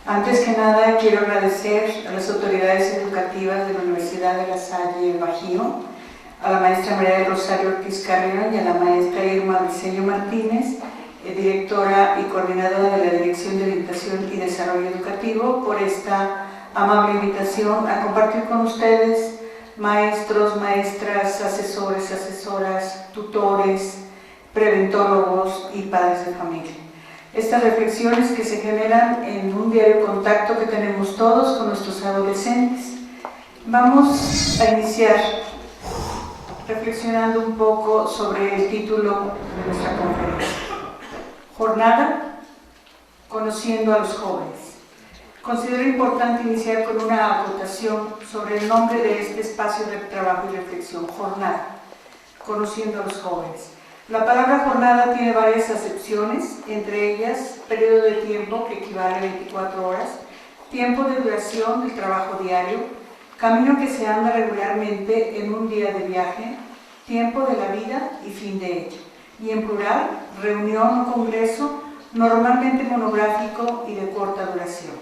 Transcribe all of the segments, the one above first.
Antes que nada, quiero agradecer a las autoridades educativas de la Universidad de La Salle Bajío, a la maestra María del Rosario Ortiz Carrión y a la maestra Irma Briceño Martínez, directora y coordinadora de la Dirección de Orientación y Desarrollo Educativo, por esta amable invitación a compartir con ustedes, maestros, maestras, asesores, asesoras, tutores, preventólogos y padres de familia. Estas reflexiones que se generan en un diario contacto que tenemos todos con nuestros adolescentes. Vamos a iniciar reflexionando un poco sobre el título de nuestra conferencia. Jornada Conociendo a los jóvenes. Considero importante iniciar con una acotación sobre el nombre de este espacio de trabajo y reflexión, Jornada Conociendo a los jóvenes. La palabra jornada tiene varias acepciones, entre ellas periodo de tiempo que equivale a 24 horas, tiempo de duración del trabajo diario, camino que se anda regularmente en un día de viaje, tiempo de la vida y fin de ella. Y en plural, reunión o congreso, normalmente monográfico y de corta duración.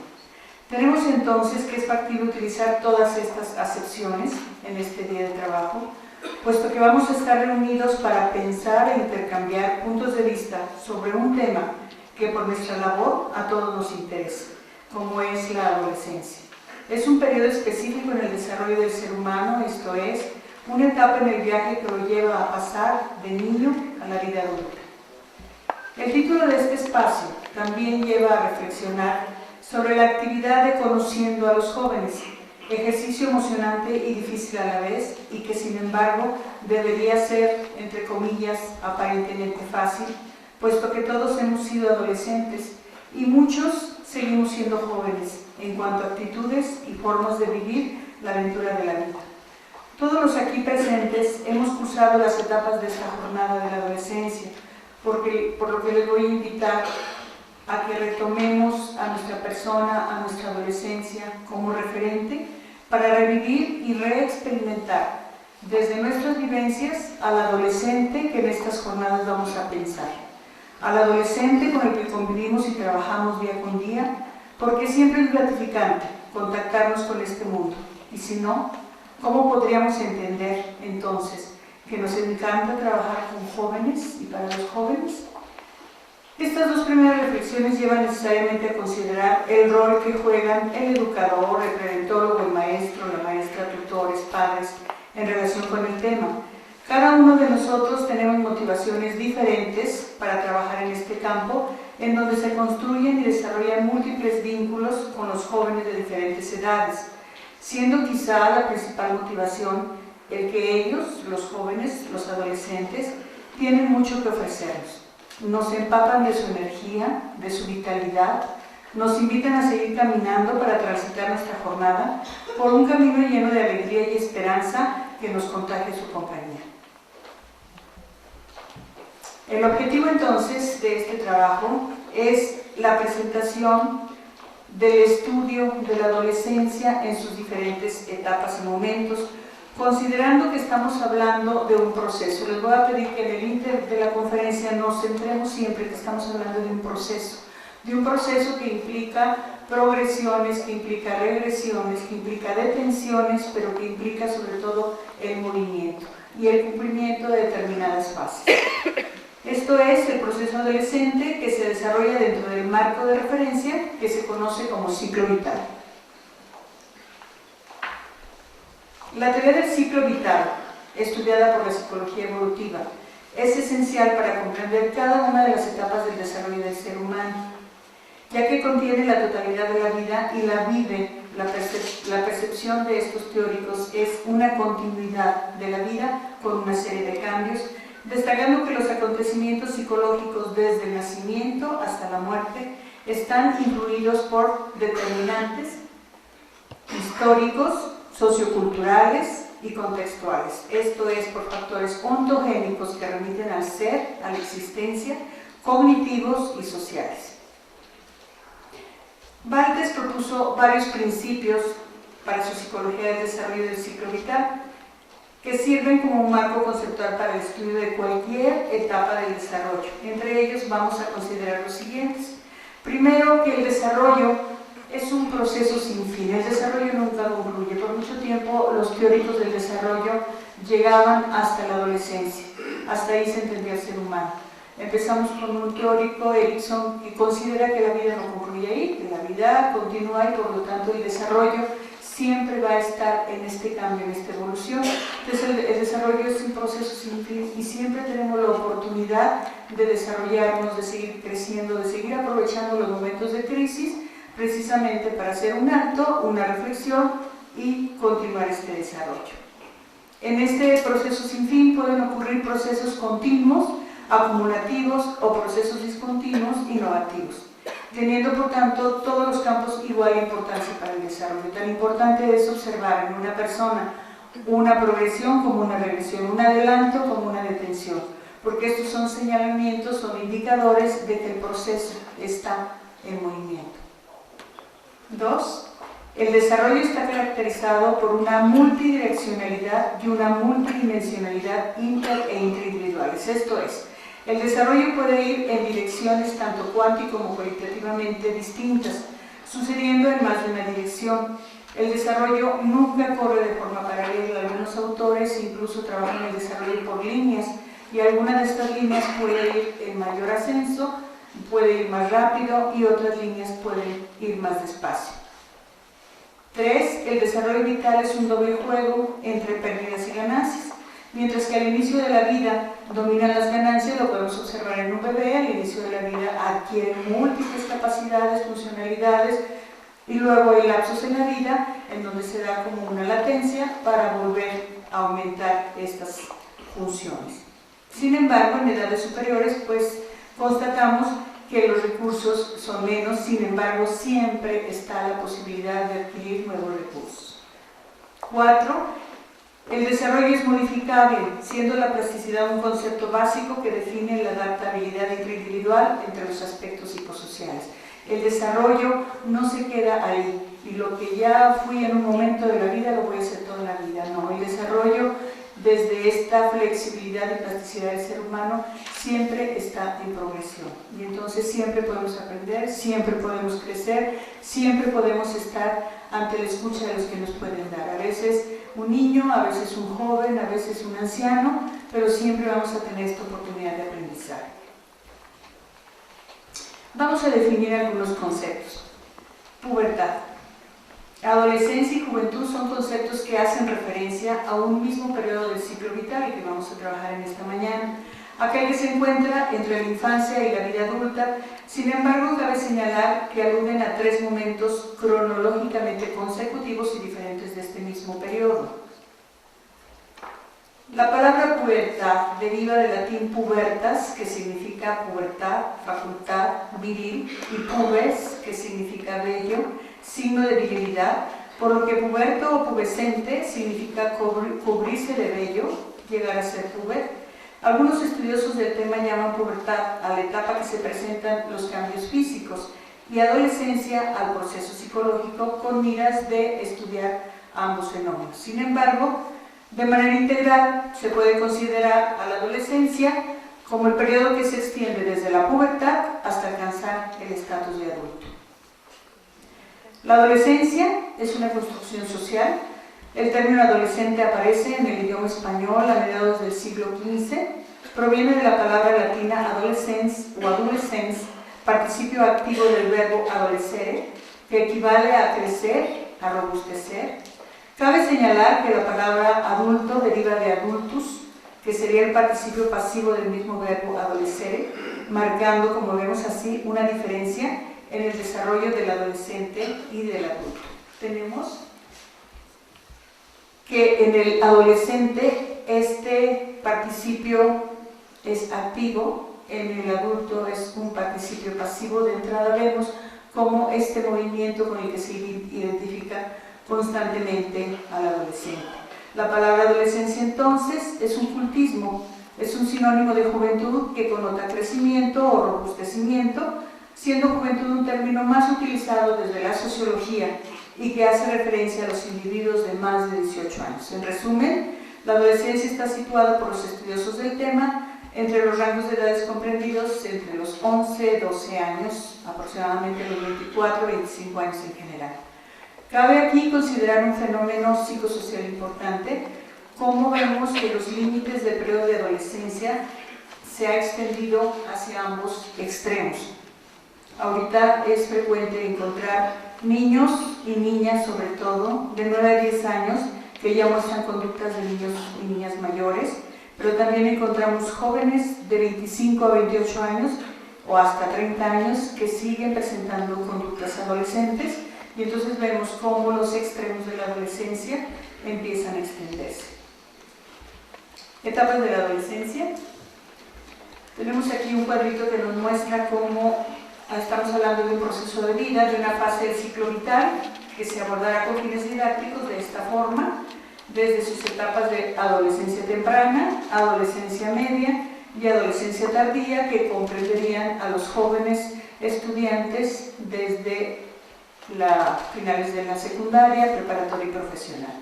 Tenemos entonces que es factible utilizar todas estas acepciones en este día de trabajo, puesto que vamos a estar reunidos para pensar e intercambiar puntos de vista sobre un tema que por nuestra labor a todos nos interesa, como es la adolescencia. Es un periodo específico en el desarrollo del ser humano, esto es, una etapa en el viaje que lo lleva a pasar de niño a la vida adulta. El título de este espacio también lleva a reflexionar sobre la actividad de conociendo a los jóvenes, ejercicio emocionante y difícil a la vez, y que sin embargo debería ser, entre comillas, aparentemente fácil, puesto que todos hemos sido adolescentes y muchos seguimos siendo jóvenes en cuanto a actitudes y formas de vivir la aventura de la vida. Todos los aquí presentes hemos cursado las etapas de esta jornada de la adolescencia, por lo que les voy a invitar a que retomemos a nuestra persona, a nuestra adolescencia como referente para revivir y reexperimentar desde nuestras vivencias al adolescente que en estas jornadas vamos a pensar, al adolescente con el que convivimos y trabajamos día con día, porque siempre es gratificante contactarnos con este mundo, y si no, ¿cómo podríamos entender entonces que nos encanta trabajar con jóvenes y para los jóvenes? Estas dos primeras reflexiones llevan necesariamente a considerar el rol que juegan el educador, el preventólogo, el maestro, la maestra, tutores, padres, en relación con el tema. Cada uno de nosotros tenemos motivaciones diferentes para trabajar en este campo, en donde se construyen y desarrollan múltiples vínculos con los jóvenes de diferentes edades, siendo quizá la principal motivación el que ellos, los jóvenes, los adolescentes, tienen mucho que ofrecernos. Nos empapan de su energía, de su vitalidad, nos invitan a seguir caminando para transitar nuestra jornada por un camino lleno de alegría y esperanza que nos contagie su compañía. El objetivo entonces de este trabajo es la presentación del estudio de la adolescencia en sus diferentes etapas y momentos, considerando que estamos hablando de un proceso. Les voy a pedir que en el ínter de la conferencia nos centremos siempre que estamos hablando de un proceso que implica progresiones, que implica regresiones, que implica detenciones, pero que implica sobre todo el movimiento y el cumplimiento de determinadas fases. Esto es el proceso adolescente que se desarrolla dentro del marco de referencia que se conoce como ciclo vital. La teoría del ciclo vital, estudiada por la psicología evolutiva, es esencial para comprender cada una de las etapas del desarrollo del ser humano, ya que contiene la totalidad de la vida y la vive. La percepción de estos teóricos es una continuidad de la vida con una serie de cambios, destacando que los acontecimientos psicológicos desde el nacimiento hasta la muerte están influidos por determinantes históricos, socioculturales, y contextuales, esto es por factores ontogénicos que remiten al ser, a la existencia, cognitivos y sociales. Baltes propuso varios principios para su psicología del desarrollo del ciclo vital, que sirven como un marco conceptual para el estudio de cualquier etapa del desarrollo. Entre ellos vamos a considerar los siguientes. Primero, que el desarrollo es un proceso sin fin. El desarrollo nunca concluye. Por mucho tiempo los teóricos del desarrollo llegaban hasta la adolescencia. Hasta ahí se entendía el ser humano. Empezamos con un teórico, Erikson, que considera que la vida no concluye ahí, que la vida continúa y por lo tanto el desarrollo siempre va a estar en este cambio, en esta evolución. Entonces el desarrollo es un proceso sin fin y siempre tenemos la oportunidad de desarrollarnos, de seguir creciendo, de seguir aprovechando los momentos de crisis precisamente para hacer un alto, una reflexión y continuar este desarrollo. En este proceso sin fin pueden ocurrir procesos continuos, acumulativos o procesos discontinuos innovativos, teniendo por tanto todos los campos igual importancia para el desarrollo. Tan importante es observar en una persona una progresión como una regresión, un adelanto como una detención, porque estos son señalamientos, son indicadores de que el proceso está en movimiento. 2. El desarrollo está caracterizado por una multidireccionalidad y una multidimensionalidad inter e interindividuales, esto es, el desarrollo puede ir en direcciones tanto cuántico como cualitativamente distintas, sucediendo en más de una dirección. El desarrollo nunca corre de forma paralela. Algunos autores incluso trabajan el desarrollo por líneas y alguna de estas líneas puede ir en mayor ascenso, puede ir más rápido y otras líneas pueden ir más despacio. 3. El desarrollo vital es un doble juego entre pérdidas y ganancias. Mientras que al inicio de la vida dominan las ganancias, lo podemos observar en un bebé, al inicio de la vida adquiere múltiples capacidades, funcionalidades, y luego hay lapsos en la vida en donde se da como una latencia para volver a aumentar estas funciones. Sin embargo, en edades superiores, pues constatamos que los recursos son menos, sin embargo, siempre está la posibilidad de adquirir nuevos recursos. 4. El desarrollo es modificable, siendo la plasticidad un concepto básico que define la adaptabilidad interindividual entre los aspectos psicosociales. El desarrollo no se queda ahí, y lo que ya fui en un momento de la vida lo voy a hacer toda la vida. No, el desarrollo, desde esta flexibilidad y plasticidad del ser humano, siempre está en progresión. Y entonces siempre podemos aprender, siempre podemos crecer, siempre podemos estar ante la escucha de los que nos pueden dar. A veces un niño, a veces un joven, a veces un anciano, pero siempre vamos a tener esta oportunidad de aprendizaje. Vamos a definir algunos conceptos. Pubertad. Adolescencia y juventud son conceptos que hacen referencia a un mismo periodo del ciclo vital y que vamos a trabajar en esta mañana. Aquel que se encuentra entre la infancia y la vida adulta, sin embargo, cabe señalar que aluden a 3 momentos cronológicamente consecutivos y diferentes de este mismo periodo. La palabra pubertad deriva del latín pubertas, que significa pubertad, facultad, viril, y pubes, que significa vello, signo de virilidad, por lo que puberto o pubescente significa cubrirse de vello, llegar a ser puber. Algunos estudiosos del tema llaman pubertad a la etapa que se presentan los cambios físicos y adolescencia al proceso psicológico con miras de estudiar ambos fenómenos. Sin embargo, de manera integral se puede considerar a la adolescencia como el periodo que se extiende desde la pubertad hasta alcanzar el estatus de adulto. La adolescencia es una construcción social. El término adolescente aparece en el idioma español a mediados del siglo XV. Proviene de la palabra latina adolescens o adolescens, participio activo del verbo adolescere, que equivale a crecer, a robustecer. Cabe señalar que la palabra adulto deriva de adultus, que sería el participio pasivo del mismo verbo adolescere, marcando, como vemos así, una diferencia en el desarrollo del adolescente y del adulto. Tenemos que en el adolescente este participio es activo, en el adulto es un participio pasivo. De entrada vemos cómo este movimiento con el que se identifica constantemente al adolescente. La palabra adolescencia entonces es un cultismo, es un sinónimo de juventud que connota crecimiento o robustecimiento, siendo juventud un término más utilizado desde la sociología y que hace referencia a los individuos de más de 18 años. En resumen, la adolescencia está situada por los estudiosos del tema entre los rangos de edades comprendidos entre los 11 y 12 años, aproximadamente los 24 y 25 años en general. Cabe aquí considerar un fenómeno psicosocial importante, como vemos que los límites del periodo de adolescencia se ha extendido hacia ambos extremos. Ahorita es frecuente encontrar niños y niñas, sobre todo, de 9 a 10 años, que ya muestran conductas de niños y niñas mayores, pero también encontramos jóvenes de 25 a 28 años o hasta 30 años que siguen presentando conductas adolescentes, y entonces vemos cómo los extremos de la adolescencia empiezan a extenderse. Etapas de la adolescencia. Tenemos aquí un cuadrito que nos muestra cómo estamos hablando de un proceso de vida, de una fase del ciclo vital que se abordará con fines didácticos de esta forma, desde sus etapas de adolescencia temprana, adolescencia media y adolescencia tardía, que comprenderían a los jóvenes estudiantes desde finales de la secundaria, preparatoria y profesional,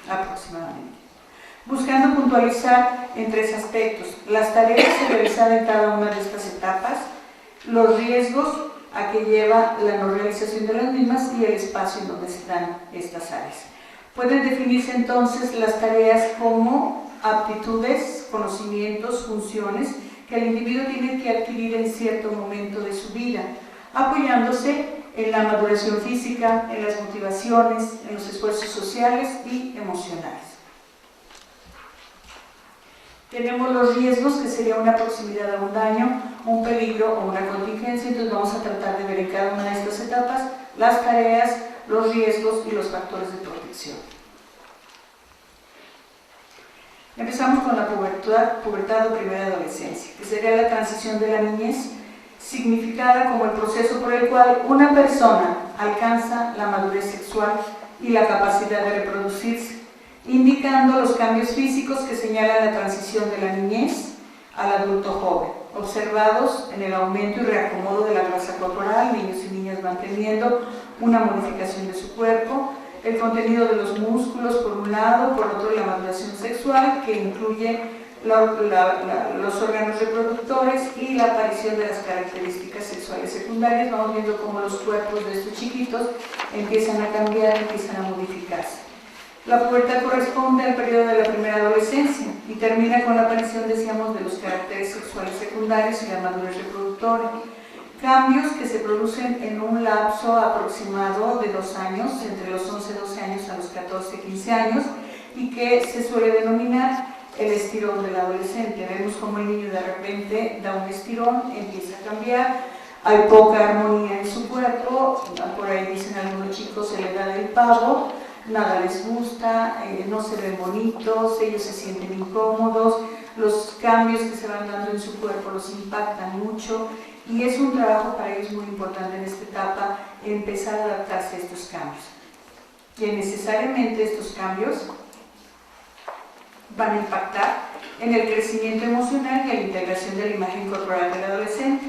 aproximadamente. Buscando puntualizar en 3 aspectos: las tareas que realizan en cada una de estas etapas, los riesgos a que lleva la no realización de las mismas y el espacio en donde se dan estas áreas. Pueden definirse entonces las tareas como aptitudes, conocimientos, funciones que el individuo tiene que adquirir en cierto momento de su vida, apoyándose en la maduración física, en las motivaciones, en los esfuerzos sociales y emocionales. Tenemos los riesgos, que sería una proximidad a un daño, un peligro o una contingencia. Entonces vamos a tratar de ver en cada una de estas etapas las tareas, los riesgos y los factores de protección. Empezamos con la pubertad o primera adolescencia, que sería la transición de la niñez, significada como el proceso por el cual una persona alcanza la madurez sexual y la capacidad de reproducirse, indicando los cambios físicos que señalan la transición de la niñez al adulto joven, observados en el aumento y reacomodo de la grasa corporal. Niños y niñas van teniendo una modificación de su cuerpo, el contenido de los músculos por un lado, por otro la maduración sexual, que incluye los órganos reproductores y la aparición de las características sexuales secundarias. Vamos viendo cómo los cuerpos de estos chiquitos empiezan a cambiar, empiezan a modificarse. La pubertad corresponde al periodo de la primera adolescencia y termina con la aparición, decíamos, de los caracteres sexuales secundarios y la madurez reproductora. Cambios que se producen en un lapso aproximado de 2 años, entre los 11-12 años a los 14-15 años, y que se suele denominar el estirón del adolescente. Vemos como el niño de repente da un estirón, empieza a cambiar, hay poca armonía en su cuerpo, por ahí dicen algunos chicos, se le da el pavo, nada les gusta, no se ven bonitos, ellos se sienten incómodos, los cambios que se van dando en su cuerpo los impactan mucho, y es un trabajo para ellos muy importante en esta etapa empezar a adaptarse a estos cambios. Que necesariamente estos cambios van a impactar en el crecimiento emocional y en la integración de la imagen corporal del adolescente.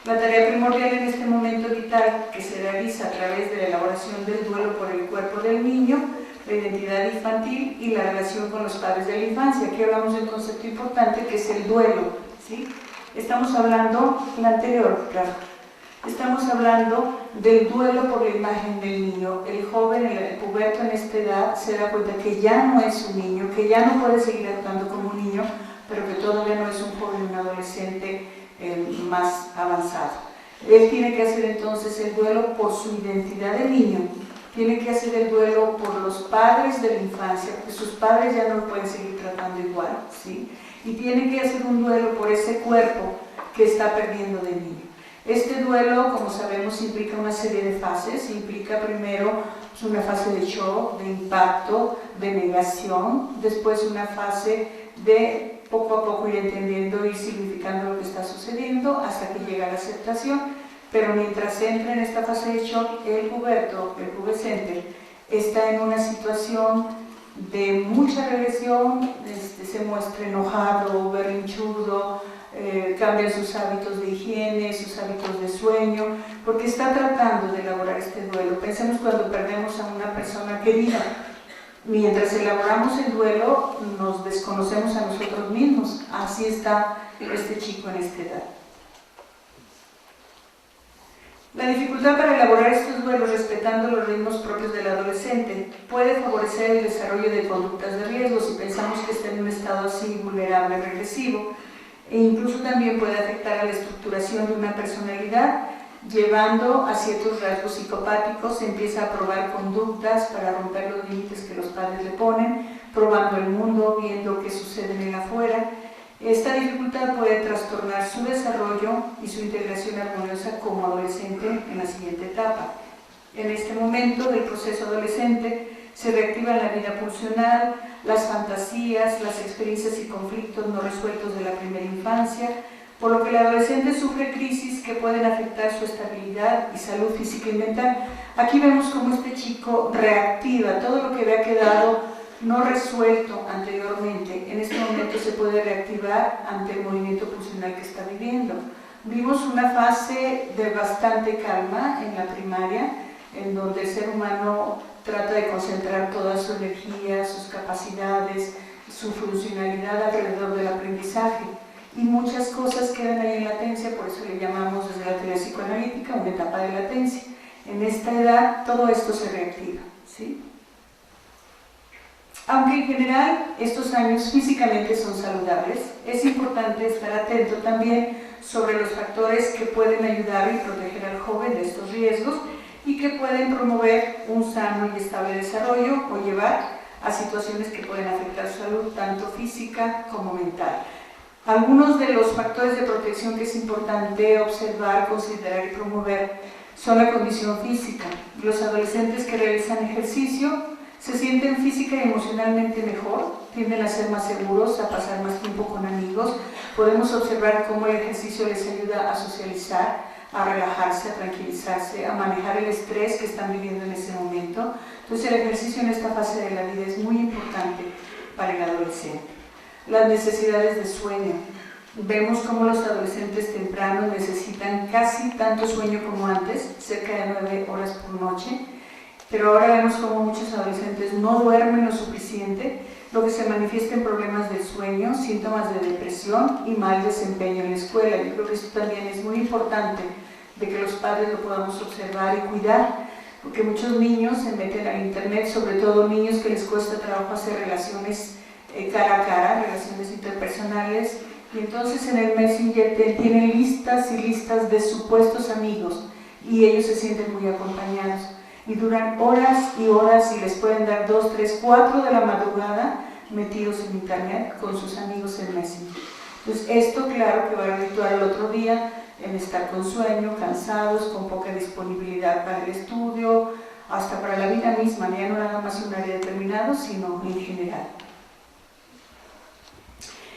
La tarea primordial en este momento vital, que se realiza a través de la elaboración del duelo por el cuerpo del niño, la identidad infantil y la relación con los padres de la infancia. Aquí hablamos de un concepto importante que es el duelo, ¿sí? Estamos hablando, la anterior, claro, estamos hablando del duelo por la imagen del niño. El joven, el puberto en esta edad, se da cuenta que ya no es un niño, que ya no puede seguir actuando como un niño, pero que todavía no es un joven, un adolescente más avanzado. Él tiene que hacer entonces el duelo por su identidad de niño, tiene que hacer el duelo por los padres de la infancia, porque sus padres ya no lo pueden seguir tratando igual, ¿sí? Y tiene que hacer un duelo por ese cuerpo que está perdiendo de niño. Este duelo, como sabemos, implica una serie de fases. Implica primero una fase de shock, de impacto, de negación, después una fase de poco a poco ir entendiendo y significando lo que está sucediendo hasta que llega la aceptación. Pero mientras entra en esta fase de shock, el puberto, el pubescente, está en una situación de mucha regresión, se muestra enojado, berrinchudo, cambia sus hábitos de higiene, sus hábitos de sueño, porque está tratando de elaborar este duelo. Pensemos cuando perdemos a una persona querida. Mientras elaboramos el duelo, nos desconocemos a nosotros mismos. Así está este chico en esta edad. La dificultad para elaborar estos duelos respetando los ritmos propios del adolescente puede favorecer el desarrollo de conductas de riesgo si pensamos que está en un estado así vulnerable, regresivo, e incluso también puede afectar a la estructuración de una personalidad, llevando a ciertos rasgos psicopáticos. Se empieza a probar conductas para romper los límites que los padres le ponen, probando el mundo, viendo qué sucede en el afuera. Esta dificultad puede trastornar su desarrollo y su integración armoniosa como adolescente en la siguiente etapa. En este momento del proceso adolescente se reactiva la vida pulsional, las fantasías, las experiencias y conflictos no resueltos de la primera infancia, por lo que el adolescente sufre crisis que pueden afectar su estabilidad y salud física y mental. Aquí vemos cómo este chico reactiva todo lo que había quedado no resuelto anteriormente. En este momento se puede reactivar ante el movimiento pulsional que está viviendo. Vimos una fase de bastante calma en la primaria, en donde el ser humano trata de concentrar toda su energía, sus capacidades, su funcionalidad alrededor del aprendizaje. Y muchas cosas quedan ahí en latencia, por eso le llamamos desde la teoría psicoanalítica una etapa de latencia. En esta edad todo esto se reactiva, ¿sí? Aunque en general estos años físicamente son saludables, es importante estar atento también sobre los factores que pueden ayudar y proteger al joven de estos riesgos y que pueden promover un sano y estable desarrollo o llevar a situaciones que pueden afectar su salud tanto física como mental. Algunos de los factores de protección que es importante observar, considerar y promover son la condición física. Los adolescentes que realizan ejercicio se sienten física y emocionalmente mejor, tienden a ser más seguros, a pasar más tiempo con amigos. Podemos observar cómo el ejercicio les ayuda a socializar, a relajarse, a tranquilizarse, a manejar el estrés que están viviendo en ese momento. Entonces el ejercicio en esta fase de la vida es muy importante para el adolescente. Las necesidades de sueño. Vemos cómo los adolescentes tempranos necesitan casi tanto sueño como antes, cerca de 9 horas por noche. Pero ahora vemos cómo muchos adolescentes no duermen lo suficiente, lo que se manifiesta en problemas del sueño, síntomas de depresión y mal desempeño en la escuela. Yo creo que esto también es muy importante, de que los padres lo podamos observar y cuidar, porque muchos niños se meten al internet, sobre todo niños que les cuesta trabajo hacer relaciones cara a cara, relaciones interpersonales, y entonces en el Messenger tienen listas y listas de supuestos amigos y ellos se sienten muy acompañados. Y duran horas y horas y les pueden dar 2, 3, 4 de la madrugada metidos en internet con sus amigos en Messenger. Entonces esto claro que va a redituar al otro día en estar con sueño, cansados, con poca disponibilidad para el estudio, hasta para la vida misma, ya no nada más un área determinado, sino en general.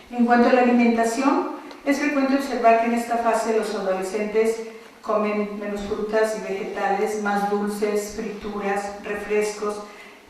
En cuanto a la alimentación, es frecuente observar que en esta fase los adolescentes comen menos frutas y vegetales, más dulces, frituras, refrescos.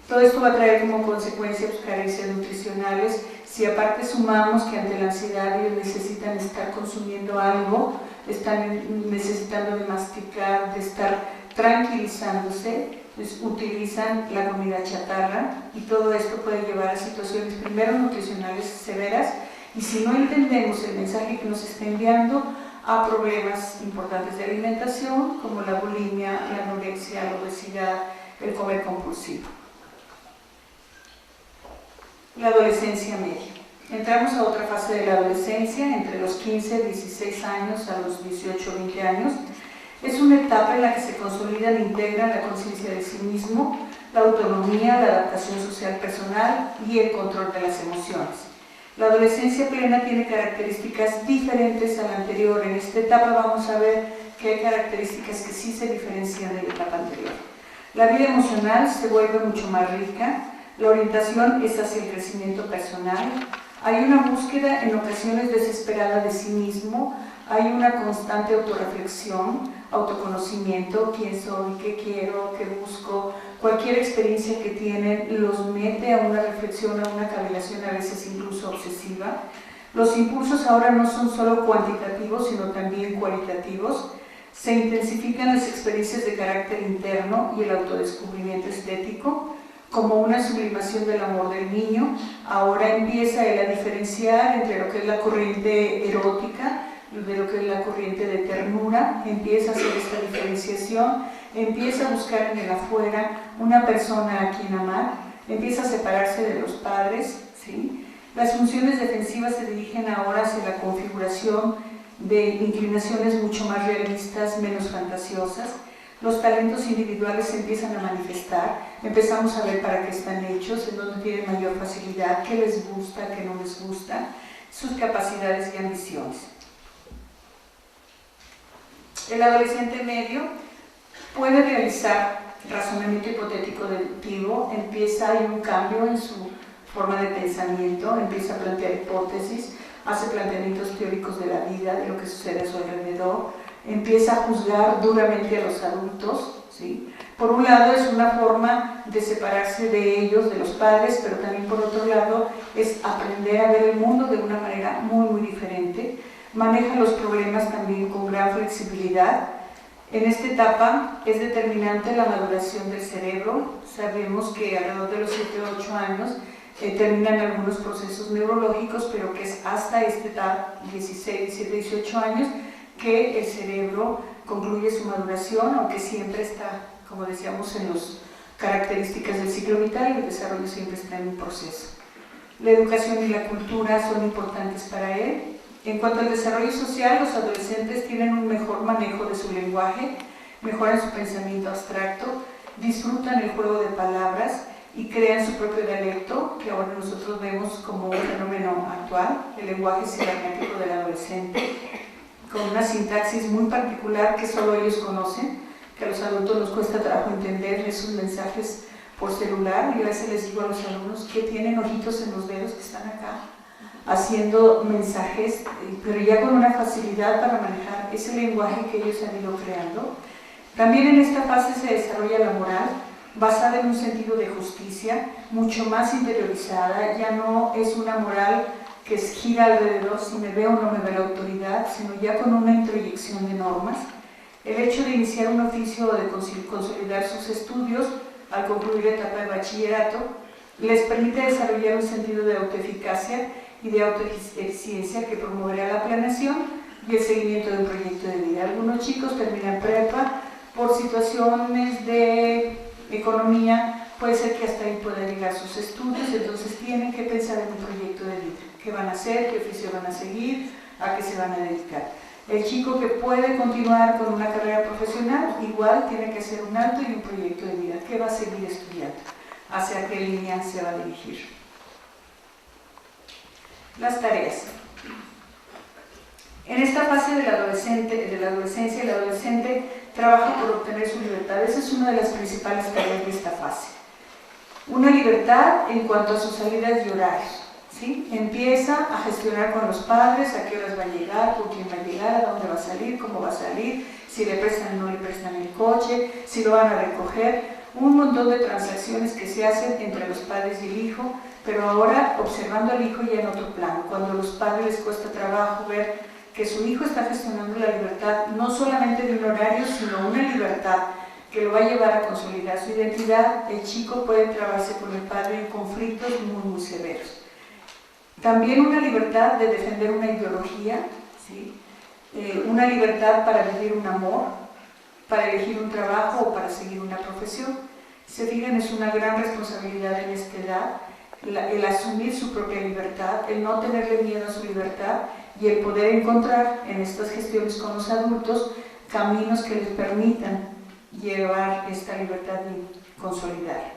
Todo esto va a traer como consecuencia carencias nutricionales. Si aparte sumamos que ante la ansiedad ellos necesitan estar consumiendo algo, están necesitando de masticar, de estar tranquilizándose, pues utilizan la comida chatarra y todo esto puede llevar a situaciones primero nutricionales severas y si no entendemos el mensaje que nos está enviando, a problemas importantes de alimentación como la bulimia, la anorexia, la obesidad, el comer compulsivo. La adolescencia media. Entramos a otra fase de la adolescencia, entre los 15 y 16 años a los 18 o 20 años. Es una etapa en la que se consolidan e integran la conciencia de sí mismo, la autonomía, la adaptación social personal y el control de las emociones. La adolescencia plena tiene características diferentes a la anterior. En esta etapa vamos a ver que hay características que sí se diferencian de la etapa anterior. La vida emocional se vuelve mucho más rica, la orientación es hacia el crecimiento personal, hay una búsqueda en ocasiones desesperada de sí mismo, hay una constante autorreflexión, autoconocimiento, quién soy, qué quiero, qué busco. Cualquier experiencia que tienen los mete a una reflexión, a una cavilación, a veces incluso obsesiva. Los impulsos ahora no son solo cuantitativos, sino también cualitativos. Se intensifican las experiencias de carácter interno y el autodescubrimiento estético, como una sublimación del amor del niño. Ahora empieza él a diferenciar entre lo que es la corriente erótica, de lo que es la corriente de ternura, empieza a hacer esta diferenciación, empieza a buscar en el afuera una persona a quien amar, empieza a separarse de los padres, ¿sí? Las funciones defensivas se dirigen ahora hacia la configuración de inclinaciones mucho más realistas, menos fantasiosas. Los talentos individuales se empiezan a manifestar, empezamos a ver para qué están hechos, en dónde tienen mayor facilidad, qué les gusta, qué no les gusta, sus capacidades y ambiciones. El adolescente medio puede realizar razonamiento hipotético deductivo, hay un cambio en su forma de pensamiento, empieza a plantear hipótesis, hace planteamientos teóricos de la vida, de lo que sucede a su alrededor, empieza a juzgar duramente a los adultos, ¿sí? Por un lado es una forma de separarse de ellos, de los padres, pero también por otro lado es aprender a ver el mundo de una manera muy, muy diferente. Maneja los problemas también con gran flexibilidad. En esta etapa es determinante la maduración del cerebro. Sabemos que alrededor de los 7 o 8 años terminan algunos procesos neurológicos, pero que es hasta esta etapa, 16, 17, 18 años, que el cerebro concluye su maduración, aunque siempre está, como decíamos, en las características del ciclo vital, y el desarrollo siempre está en un proceso. La educación y la cultura son importantes para él. En cuanto al desarrollo social, los adolescentes tienen un mejor manejo de su lenguaje, mejoran su pensamiento abstracto, disfrutan el juego de palabras y crean su propio dialecto, que ahora nosotros vemos como un fenómeno actual, el lenguaje cibernético del adolescente, con una sintaxis muy particular que solo ellos conocen, que a los adultos nos cuesta trabajo entender esos mensajes por celular. Y a veces les digo a los alumnos que tienen ojitos en los dedos que están acá, haciendo mensajes, pero ya con una facilidad para manejar ese lenguaje que ellos han ido creando. También en esta fase se desarrolla la moral, basada en un sentido de justicia, mucho más interiorizada. Ya no es una moral que gira alrededor, si me ve o no me ve la autoridad, sino ya con una introyección de normas. El hecho de iniciar un oficio o de consolidar sus estudios al concluir la etapa de bachillerato les permite desarrollar un sentido de autoeficacia y de autoeficiencia que promoverá la planeación y el seguimiento de un proyecto de vida. Algunos chicos terminan prepa por situaciones de economía, puede ser que hasta ahí puedan llegar sus estudios, entonces tienen que pensar en un proyecto de vida. ¿Qué van a hacer? ¿Qué oficio van a seguir? ¿A qué se van a dedicar? El chico que puede continuar con una carrera profesional, igual tiene que hacer un alto y un proyecto de vida. ¿Qué va a seguir estudiando? ¿Hacia qué línea se va a dirigir? Las tareas. En esta fase de la adolescencia, el adolescente trabaja por obtener su libertad. Esa es una de las principales tareas de esta fase. Una libertad en cuanto a sus salidas y horarios, ¿sí? Empieza a gestionar con los padres a qué horas va a llegar, con quién va a llegar, a dónde va a salir, cómo va a salir, si le prestan o no le prestan el coche, si lo van a recoger. Un montón de transacciones que se hacen entre los padres y el hijo, pero ahora observando al hijo ya en otro plano, cuando a los padres les cuesta trabajo ver que su hijo está gestionando la libertad, no solamente de un horario, sino una libertad que lo va a llevar a consolidar su identidad. El chico puede trabarse con el padre en conflictos muy, muy severos. También una libertad de defender una ideología, ¿sí? Una libertad para vivir un amor, para elegir un trabajo o para seguir una profesión. Se fijan, es una gran responsabilidad en esta edad, el asumir su propia libertad, el no tenerle miedo a su libertad y el poder encontrar en estas gestiones con los adultos caminos que les permitan llevar esta libertad y consolidar.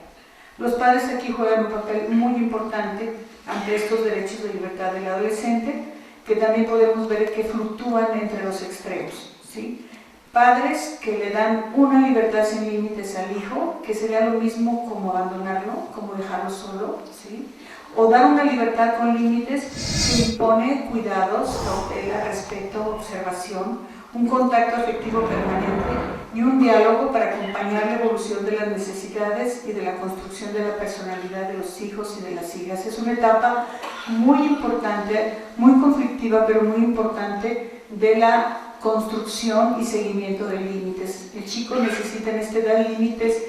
Los padres aquí juegan un papel muy importante ante estos derechos de libertad del adolescente, que también podemos ver que fluctúan entre los extremos, ¿sí? Padres que le dan una libertad sin límites al hijo, que sería lo mismo como abandonarlo, como dejarlo solo, ¿sí? O dar una libertad con límites que impone cuidados, cautela, respeto, observación, un contacto afectivo permanente y un diálogo para acompañar la evolución de las necesidades y de la construcción de la personalidad de los hijos y de las hijas. Es una etapa muy importante, muy conflictiva, pero muy importante de la construcción y seguimiento de límites. El chico necesita en esta edad límites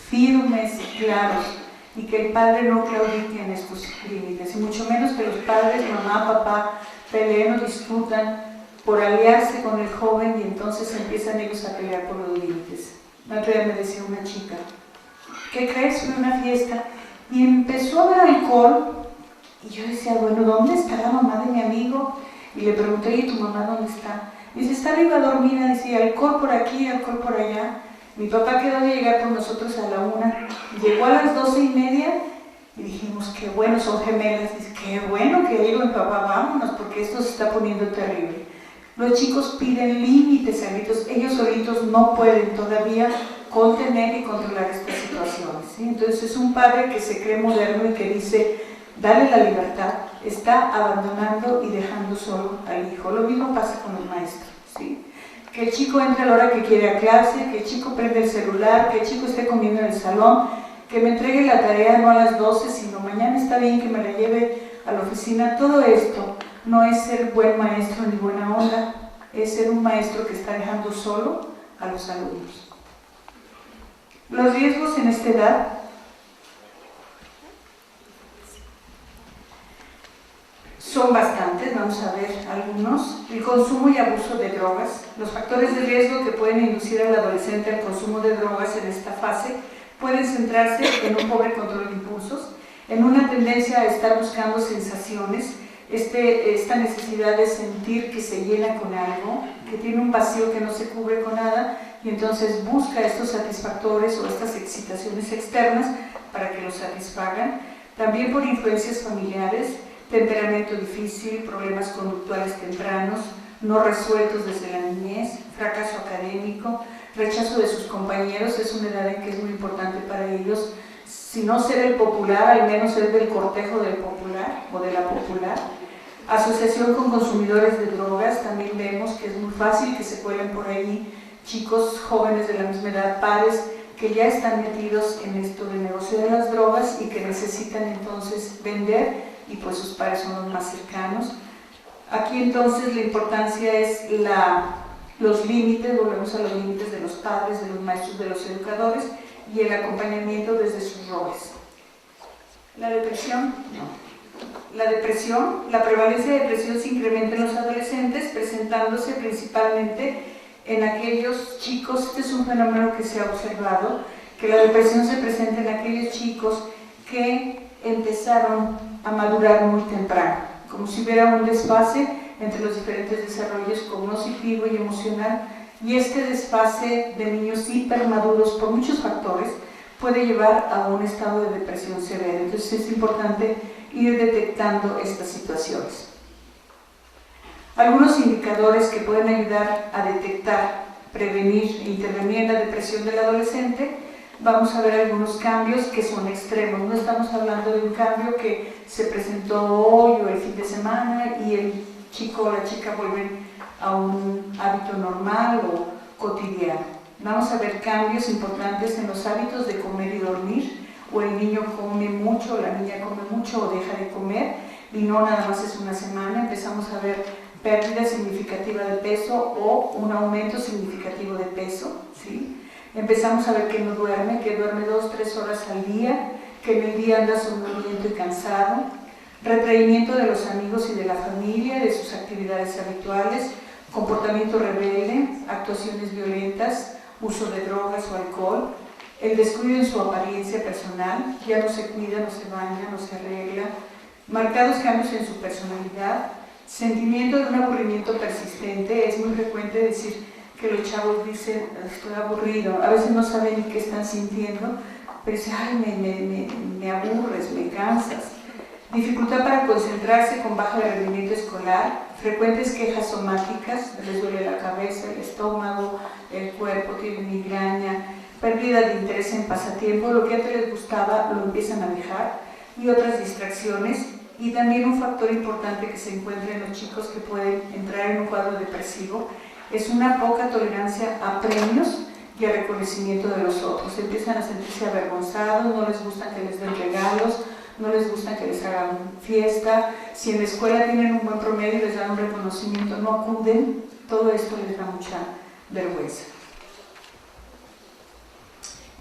firmes y claros, y que el padre no claudique en estos límites, y mucho menos que los padres, mamá, papá, peleen o discutan por aliarse con el joven y entonces empiezan ellos a pelear por los límites. La otra día me decía una chica, ¿qué crees? Fue una fiesta y empezó a haber alcohol y yo decía, bueno, ¿dónde está la mamá de mi amigo? Y le pregunté, ¿y tu mamá dónde está? Y dice, está arriba dormida, decía, alcohol por aquí, alcohol por allá. Mi papá quedó de llegar por nosotros a la 1, llegó a las 12:30 y dijimos, qué bueno, son gemelas, dice, qué bueno que llegó mi papá, vámonos, porque esto se está poniendo terrible. Los chicos piden límites a gritos, ellos solitos no pueden todavía contener y controlar estas situaciones, ¿sí? Entonces es un padre que se cree moderno y que dice, dale la libertad, está abandonando y dejando solo al hijo. Lo mismo pasa con los maestros, ¿sí? Que el chico entre a la hora que quiere a clase, que el chico prende el celular, que el chico esté comiendo en el salón, que me entregue la tarea no a las 12, sino mañana está bien que me la lleve a la oficina. Todo esto no es ser buen maestro ni buena onda, es ser un maestro que está dejando solo a los alumnos. Los riesgos en esta edad son bastantes, vamos a ver algunos. El consumo y abuso de drogas. Los factores de riesgo que pueden inducir al adolescente al consumo de drogas en esta fase pueden centrarse en un pobre control de impulsos, en una tendencia a estar buscando sensaciones, esta necesidad de sentir que se llena con algo, que tiene un vacío que no se cubre con nada, y entonces busca estos satisfactores o estas excitaciones externas para que lo satisfagan. También por influencias familiares, temperamento difícil, problemas conductuales tempranos, no resueltos desde la niñez, fracaso académico, rechazo de sus compañeros. Es una edad en que es muy importante para ellos, si no ser el popular, al menos ser del cortejo del popular o de la popular. Asociación con consumidores de drogas, también vemos que es muy fácil que se cuelen por ahí chicos jóvenes de la misma edad, pares, que ya están metidos en esto del negocio de las drogas y que necesitan entonces vender, y pues sus pares son los más cercanos. Aquí entonces la importancia es los límites, volvemos a los límites de los padres, de los maestros, de los educadores, y el acompañamiento desde sus roles. La depresión, no. La prevalencia de depresión se incrementa en los adolescentes, presentándose principalmente en aquellos chicos. Este es un fenómeno que se ha observado, que la depresión se presenta en aquellos chicos que empezaron a madurar muy temprano, como si hubiera un desfase entre los diferentes desarrollos cognitivo y emocional, y este desfase de niños hipermaduros por muchos factores puede llevar a un estado de depresión severa. Entonces es importante ir detectando estas situaciones. Algunos indicadores que pueden ayudar a detectar, prevenir e intervenir en la depresión del adolescente. Vamos a ver algunos cambios que son extremos. No estamos hablando de un cambio que se presentó hoy o el fin de semana y el chico o la chica vuelven a un hábito normal o cotidiano. Vamos a ver cambios importantes en los hábitos de comer y dormir, o el niño come mucho, o la niña come mucho o deja de comer, y no nada más es una semana. Empezamos a ver pérdida significativa de peso o un aumento significativo de peso, ¿sí? Empezamos a ver que no duerme, que duerme 2-3 horas al día, que en el día anda somnoliento y cansado, retraimiento de los amigos y de la familia, de sus actividades habituales, comportamiento rebelde, actuaciones violentas, uso de drogas o alcohol, el descuido en su apariencia personal, ya no se cuida, no se baña, no se arregla, marcados cambios en su personalidad, sentimiento de un aburrimiento persistente. Es muy frecuente decir que los chavos dicen, estoy aburrido, a veces no saben ni qué están sintiendo, pero dicen, ay, me aburres, me cansas. Dificultad para concentrarse con bajo rendimiento escolar, frecuentes quejas somáticas, les duele la cabeza, el estómago, el cuerpo, tienen migraña, pérdida de interés en pasatiempo, lo que antes les gustaba lo empiezan a dejar, y otras distracciones. Y también un factor importante que se encuentra en los chicos que pueden entrar en un cuadro depresivo Es una poca tolerancia a premios y a reconocimiento de los otros. Empiezan a sentirse avergonzados, no les gusta que les den regalos, no les gusta que les hagan fiesta. Si en la escuela tienen un buen promedio y les dan un reconocimiento, no acuden. Todo esto les da mucha vergüenza.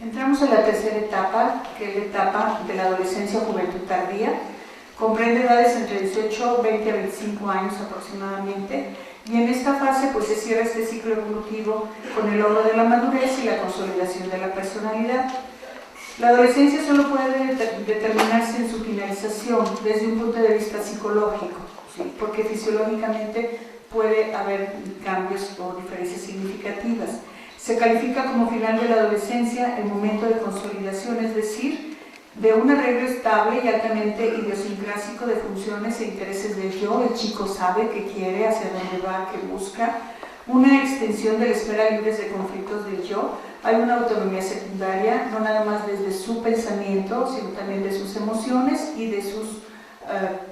Entramos a la tercera etapa, que es la etapa de la adolescencia o juventud tardía. Comprende edades entre 18, 20 a 25 años aproximadamente, y en esta fase pues se cierra este ciclo evolutivo con el logro de la madurez y la consolidación de la personalidad. La adolescencia solo puede determinarse en su finalización desde un punto de vista psicológico, ¿sí? Porque fisiológicamente puede haber cambios o diferencias significativas. Se califica como final de la adolescencia el momento de consolidación, es decir, de un arreglo estable y altamente idiosincrásico de funciones e intereses del yo. El chico sabe qué quiere, hacia dónde va, qué busca. Una extensión de la esfera libre de conflictos del yo. Hay una autonomía secundaria, no nada más desde su pensamiento, sino también de sus emociones y de sus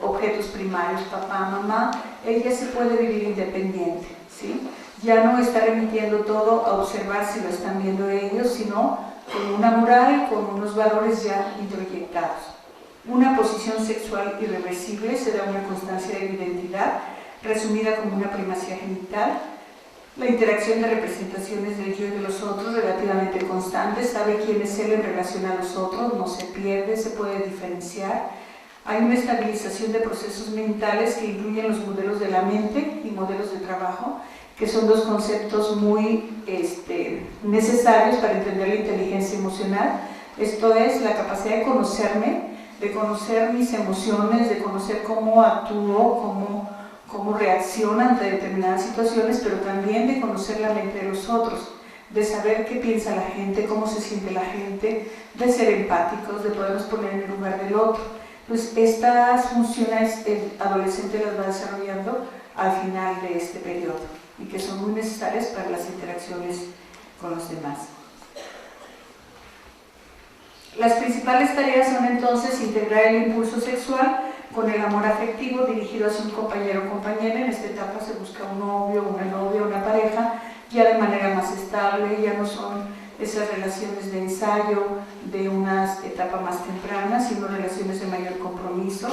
objetos primarios, papá, mamá. Ella se puede vivir independiente, ¿sí? Ya no está remitiendo todo a observar si lo están viendo ellos, sino con una moral, con unos valores ya introyectados. Una posición sexual irreversible se da una constancia de la identidad, resumida como una primacía genital. La interacción de representaciones del yo y de los otros relativamente constante, sabe quién es él en relación a los otros, no se pierde, se puede diferenciar. Hay una estabilización de procesos mentales que incluyen los modelos de la mente y modelos de trabajo, que son dos conceptos muy necesarios para entender la inteligencia emocional. Esto es la capacidad de conocerme, de conocer mis emociones, de conocer cómo actúo, cómo reacciono ante determinadas situaciones, pero también de conocer la mente de los otros, de saber qué piensa la gente, cómo se siente la gente, de ser empáticos, de podernos poner en el lugar del otro. Pues estas funciones el adolescente las va desarrollando al final de este periodo y que son muy necesarias para las interacciones con los demás. Las principales tareas son entonces integrar el impulso sexual con el amor afectivo dirigido hacia un compañero o compañera. En esta etapa se busca un novio, una novia, una pareja, ya de manera más estable, ya no son esas relaciones de ensayo de una etapa más temprana, sino relaciones de mayor compromiso.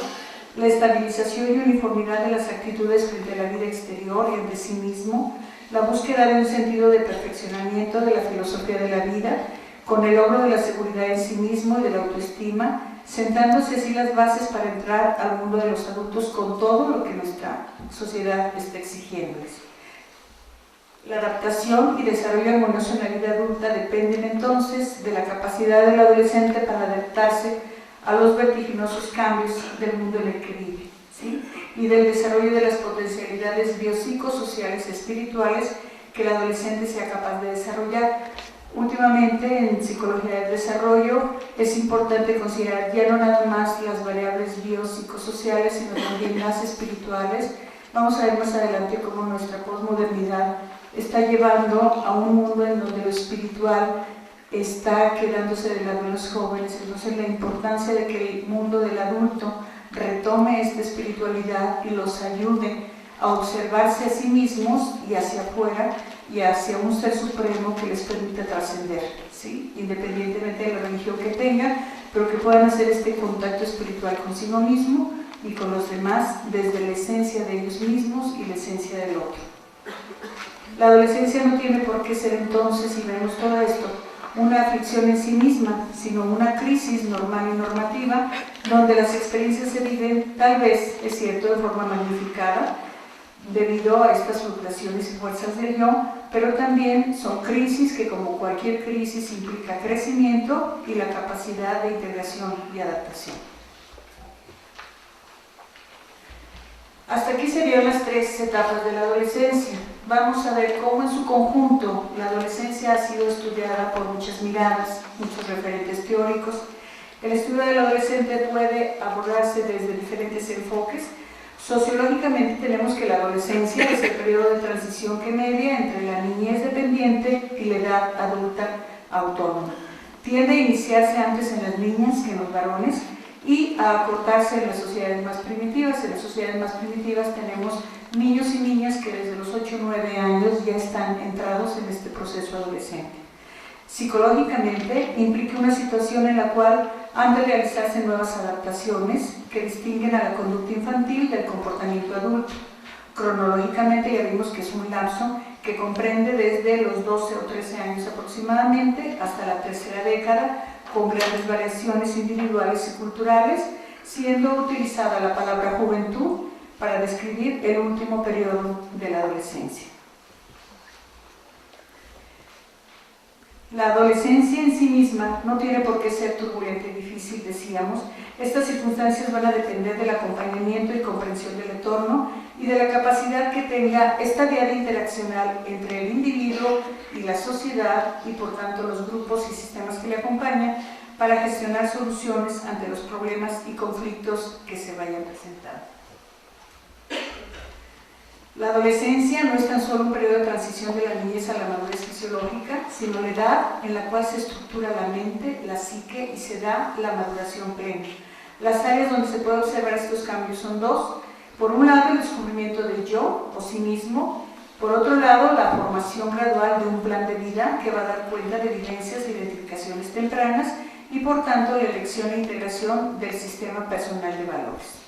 La estabilización y uniformidad de las actitudes frente a la vida exterior y ante sí mismo, la búsqueda de un sentido de perfeccionamiento de la filosofía de la vida, con el logro de la seguridad en sí mismo y de la autoestima, sentándose así las bases para entrar al mundo de los adultos con todo lo que nuestra sociedad está exigiéndoles. La adaptación y desarrollo armonioso en la vida adulta dependen entonces de la capacidad del adolescente para adaptarse a los vertiginosos cambios del mundo en el que vive, ¿sí? Y del desarrollo de las potencialidades biopsicosociales y espirituales que el adolescente sea capaz de desarrollar. Últimamente en psicología del desarrollo es importante considerar ya no nada más las variables biopsicosociales, sino también las espirituales. Vamos a ver más adelante cómo nuestra posmodernidad está llevando a un mundo en donde lo espiritual está quedándose de lado en los jóvenes. Entonces la importancia de que el mundo del adulto retome esta espiritualidad y los ayude a observarse a sí mismos y hacia afuera y hacia un ser supremo que les permita trascender, ¿sí? Independientemente de la religión que tengan, pero que puedan hacer este contacto espiritual consigo mismo y con los demás desde la esencia de ellos mismos y la esencia del otro. La adolescencia no tiene por qué ser entonces, si vemos todo esto, una aflicción en sí misma, sino una crisis normal y normativa, donde las experiencias se viven, tal vez, es cierto, de forma magnificada, debido a estas fluctuaciones y fuerzas del yo, pero también son crisis que, como cualquier crisis, implica crecimiento y la capacidad de integración y adaptación. Hasta aquí serían las tres etapas de la adolescencia. Vamos a ver cómo en su conjunto la adolescencia ha sido estudiada por muchas miradas, muchos referentes teóricos. El estudio del adolescente puede abordarse desde diferentes enfoques. Sociológicamente tenemos que la adolescencia es el periodo de transición que media entre la niñez dependiente y la edad adulta autónoma. Tiende a iniciarse antes en las niñas que en los varones y a acortarse en las sociedades más primitivas. En las sociedades más primitivas tenemos niños y niñas que desde los 8 o 9 años ya están entrados en este proceso adolescente. Psicológicamente implica una situación en la cual han de realizarse nuevas adaptaciones que distinguen a la conducta infantil del comportamiento adulto. Cronológicamente ya vimos que es un lapso que comprende desde los 12 o 13 años aproximadamente hasta la tercera década, con grandes variaciones individuales y culturales, siendo utilizada la palabra juventud para describir el último periodo de la adolescencia. La adolescencia en sí misma no tiene por qué ser turbulenta y difícil, decíamos. Estas circunstancias van a depender del acompañamiento y comprensión del entorno y de la capacidad que tenga esta vía de interaccional entre el individuo y la sociedad y por tanto los grupos y sistemas que le acompañan para gestionar soluciones ante los problemas y conflictos que se vayan presentando. La adolescencia no es tan solo un periodo de transición de la niñez a la madurez fisiológica, sino la edad en la cual se estructura la mente, la psique y se da la maduración plena. Las áreas donde se puede observar estos cambios son dos. Por un lado, el descubrimiento del yo o sí mismo. Por otro lado, la formación gradual de un plan de vida que va a dar cuenta de vivencias e identificaciones tempranas y, por tanto, la elección e integración del sistema personal de valores.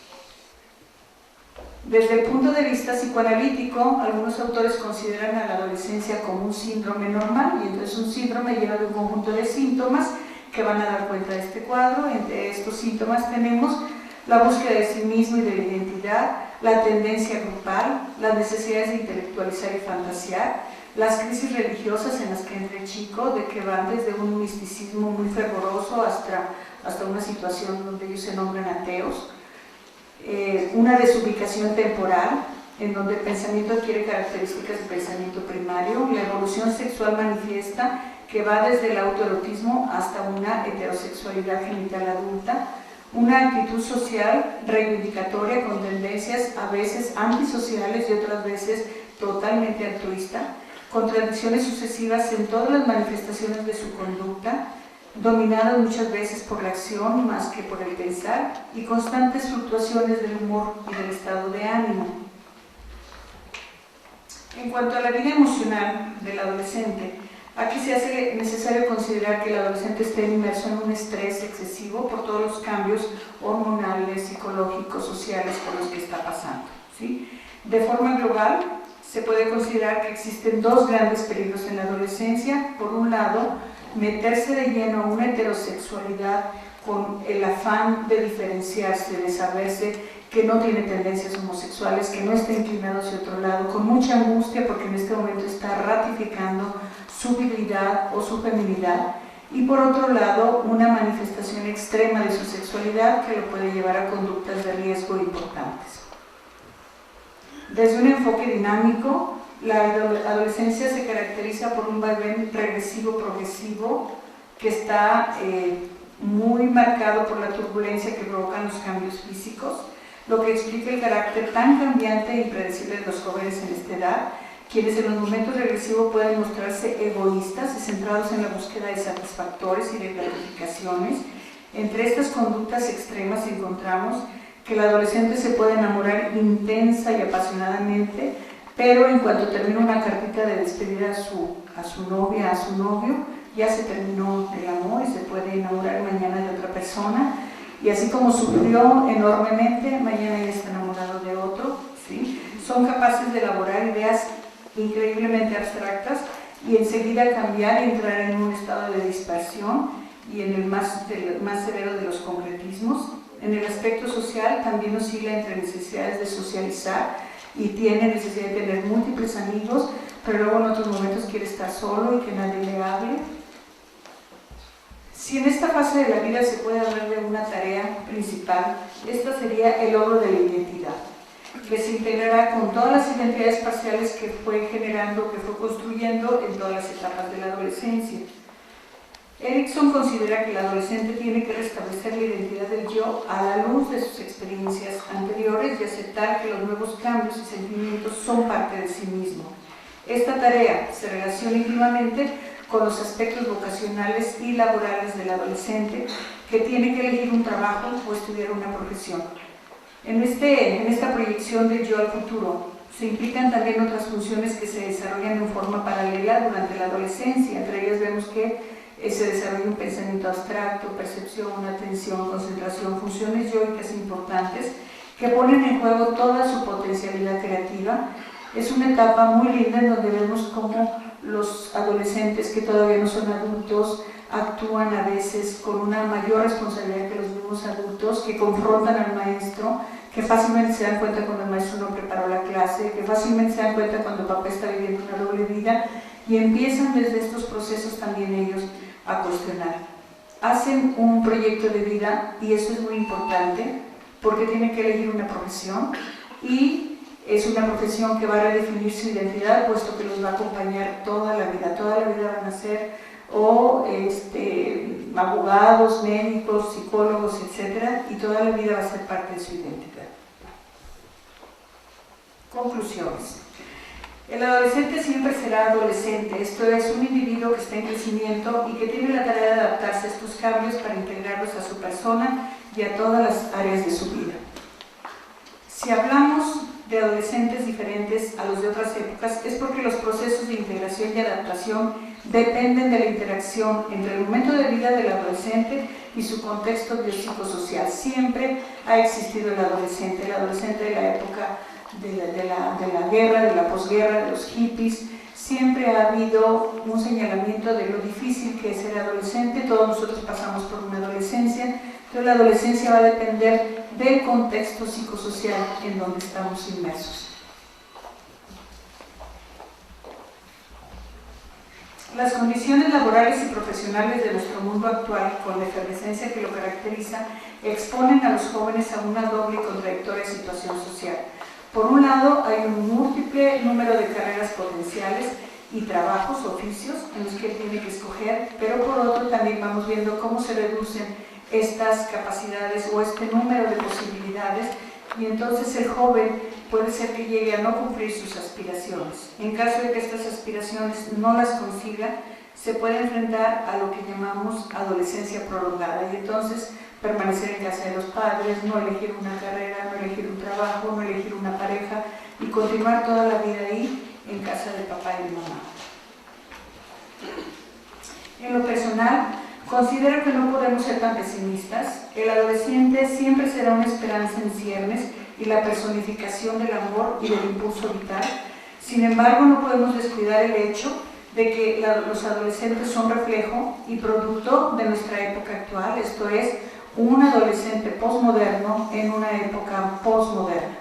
Desde el punto de vista psicoanalítico, algunos autores consideran a la adolescencia como un síndrome normal, y entonces un síndrome lleno de un conjunto de síntomas que van a dar cuenta de este cuadro. Entre estos síntomas tenemos la búsqueda de sí mismo y de la identidad, la tendencia grupal, las necesidades de intelectualizar y fantasear, las crisis religiosas en las que entra el chico, de que van desde un misticismo muy fervoroso hasta una situación donde ellos se nombran ateos, una desubicación temporal, en donde el pensamiento adquiere características de pensamiento primario, la evolución sexual manifiesta, que va desde el autoerotismo hasta una heterosexualidad genital adulta, una actitud social reivindicatoria con tendencias a veces antisociales y otras veces totalmente altruista, contradicciones sucesivas en todas las manifestaciones de su conducta, dominadas muchas veces por la acción más que por el pensar, y constantes fluctuaciones del humor y del estado de ánimo. En cuanto a la vida emocional del adolescente, aquí se hace necesario considerar que el adolescente está inmerso en un estrés excesivo por todos los cambios hormonales, psicológicos, sociales por los que está pasando, ¿sí? De forma global, se puede considerar que existen dos grandes peligros en la adolescencia. Por un lado, meterse de lleno a una heterosexualidad con el afán de diferenciarse, de saberse que no tiene tendencias homosexuales, que no está inclinado hacia otro lado, con mucha angustia porque en este momento está ratificando su virilidad o su feminidad, y por otro lado una manifestación extrema de su sexualidad que lo puede llevar a conductas de riesgo importantes. Desde un enfoque dinámico, la adolescencia se caracteriza por un vaivén regresivo-progresivo que está muy marcado por la turbulencia que provocan los cambios físicos, lo que explica el carácter tan cambiante e impredecible de los jóvenes en esta edad, quienes en los momentos regresivos pueden mostrarse egoístas y centrados en la búsqueda de satisfactores y de gratificaciones. Entre estas conductas extremas encontramos que el adolescente se puede enamorar intensa y apasionadamente, pero en cuanto termina una cartita de despedida a su novia, a su novio, ya se terminó el amor y se puede enamorar mañana de otra persona, y así como sufrió enormemente, mañana ya está enamorado de otro, ¿sí? Son capaces de elaborar ideas increíblemente abstractas y enseguida cambiar y entrar en un estado de dispersión y en el más severo de los concretismos. En el aspecto social también oscila entre necesidades de socializar y tiene necesidad de tener múltiples amigos, pero luego en otros momentos quiere estar solo y que nadie le hable. Si en esta fase de la vida se puede hablar de una tarea principal, esta sería el logro de la identidad, que se integrará con todas las identidades parciales que fue generando, que fue construyendo en todas las etapas de la adolescencia. Erikson considera que el adolescente tiene que restablecer la identidad del yo a la luz de sus experiencias anteriores y aceptar que los nuevos cambios y sentimientos son parte de sí mismo. Esta tarea se relaciona íntimamente con los aspectos vocacionales y laborales del adolescente, que tiene que elegir un trabajo o estudiar una profesión. En esta proyección del yo al futuro, Se implican también otras funciones que se desarrollan en forma paralela durante la adolescencia. Entre ellas vemos que se desarrolla un pensamiento abstracto, percepción, atención, concentración, funciones yoicas importantes que ponen en juego toda su potencialidad creativa. Es una etapa muy linda en donde vemos cómo los adolescentes que todavía no son adultos actúan a veces con una mayor responsabilidad que los mismos adultos, que confrontan al maestro, que fácilmente se dan cuenta cuando el maestro no preparó la clase, que fácilmente se dan cuenta cuando el papá está viviendo una doble vida y empiezan desde estos procesos también ellos a cuestionar. Hacen un proyecto de vida y eso es muy importante porque tienen que elegir una profesión y es una profesión que va a redefinir su identidad puesto que los va a acompañar toda la vida van a ser abogados, médicos, psicólogos, etc. y toda la vida va a ser parte de su identidad. Conclusiones. El adolescente siempre será adolescente, esto es un individuo que está en crecimiento y que tiene la tarea de adaptarse a estos cambios para integrarlos a su persona y a todas las áreas de su vida. Si hablamos de adolescentes diferentes a los de otras épocas es porque los procesos de integración y adaptación dependen de la interacción entre el momento de vida del adolescente y su contexto biopsicosocial. Siempre ha existido el adolescente de la época de la guerra, de la posguerra, de los hippies. Siempre ha habido un señalamiento de lo difícil que es ser adolescente. Todos nosotros pasamos por una adolescencia, entonces la adolescencia va a depender del contexto psicosocial en donde estamos inmersos. Las condiciones laborales y profesionales de nuestro mundo actual, con la efervescencia que lo caracteriza, exponen a los jóvenes a una doble y contradictoria situación social. Por un lado, hay un múltiple número de carreras potenciales y trabajos, oficios, en los que él tiene que escoger, pero por otro también vamos viendo cómo se reducen estas capacidades o este número de posibilidades y entonces el joven puede ser que llegue a no cumplir sus aspiraciones. En caso de que estas aspiraciones no las consiga, se puede enfrentar a lo que llamamos adolescencia prolongada y entonces permanecer en casa de los padres, no elegir una carrera, no elegir un trabajo, no elegir una pareja y continuar toda la vida ahí en casa de papá y de mamá. En lo personal, considero que no podemos ser tan pesimistas. El adolescente siempre será una esperanza en ciernes y la personificación del amor y del impulso vital. Sin embargo, no podemos descuidar el hecho de que los adolescentes son reflejo y producto de nuestra época actual, esto es, un adolescente posmoderno en una época posmoderna.